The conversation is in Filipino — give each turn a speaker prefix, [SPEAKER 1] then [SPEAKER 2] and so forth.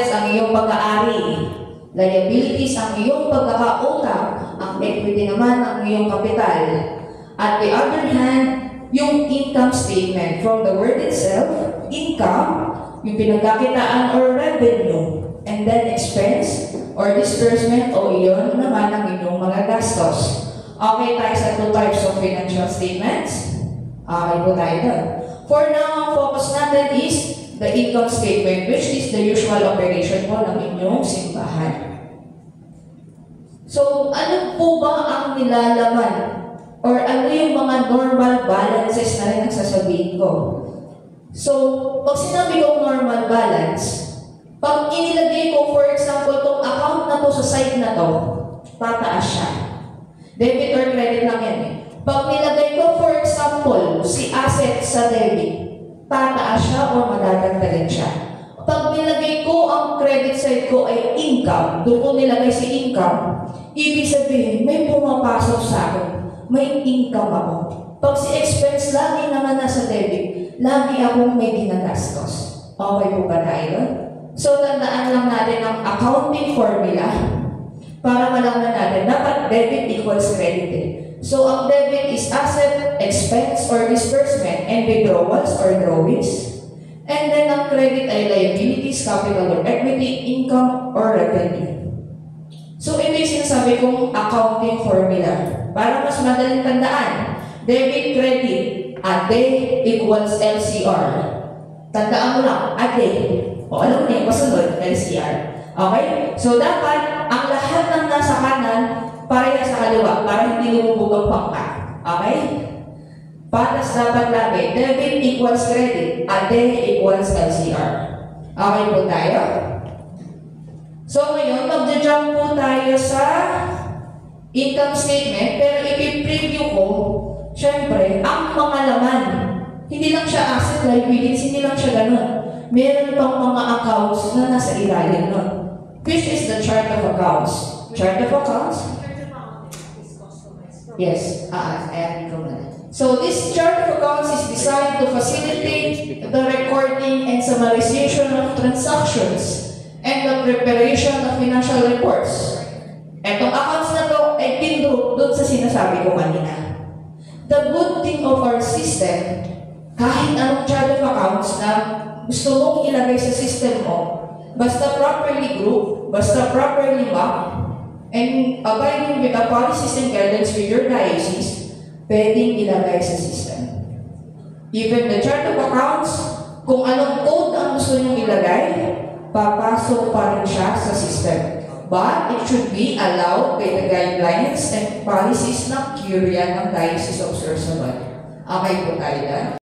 [SPEAKER 1] ang iyong pag-aari, liabilities ang iyong pagkakautang, ang equity naman ang iyong kapital. At the other hand, yung income statement from the word itself, income, yung pinagkakitaan or revenue, and then expense or disbursement o iyon naman ang inyong mga gastos. Okay tayo sa two types of financial statements? Okay po tayo doon. For now, ang focus natin is the income statement, which is the usual operation po ng inyong simbahan. So, ano po ba ang nilalaman? Or ano yung mga normal balances na rin ang sasabihin ko? So, pag sinabi kong normal balance, pag inilagay ko, for example, itong account na to sa side na to, tataas siya. Debit or credit lang yan eh. Pag nilagay ko, for example, si asset sa debit, tataas siya o madadagdagan siya. Pag nilagay ko ang credit side ko ay income, doon ko nilagay si income, ibig sabihin, may pumapasok sa akin, may income ako. Pag si expense, lagi naman nasa debit, lagi akong may ginagastos. Okay po ba tayo? So, tandaan lang natin ang accounting formula para malaman natin, dapat debit equals credit eh. So, ang debit is asset, expense, or disbursement, and withdrawals or drawings. And then, ang credit ay liabilities, capital or equity, income, or revenue. So, ito yung sinasabi kong accounting formula. Para mas madaling tandaan, debit, credit, AD equals LCR. Tandaan mo lang, AD. O alam mo na yung kasunod, LCR. Okay? So, dapat, ang lahat ng nasa kanan, pareha sa kaliwa, para hindi lumubog ang pangka. Okay? Patas dapat lagi, debit equals credit, AD equals LCR. Okay po tayo? So ngayon, mag-jump po tayo sa income statement, pero i-preview ko, syempre, ang mga laman. Hindi lang siya asset liabilities, hindi lang siya ganun. Meron pang mga accounts na nasa ilalim nun. Which is the chart of accounts. Chart of accounts? Yes, ayan ko na. So this chart of accounts is designed to facilitate the recording and summarization of transactions and the preparation of financial reports. Etong accounts na to ay pindrop doon sa sinasabi ko kanina. The good thing of our system, kahit anong chart of accounts na gusto mong ilagay sa system mo, basta properly group, basta properly map, and abiding with the policies and guidelines with your diocese, pwedeng ilagay sa system. Even the chart of accounts, kung anong code ang gusto nyo ilagay, papasok pa rin siya sa system. But it should be allowed by the guidelines and policies ng Curia ng Diocese of Sorsogon. Okay po tayo na?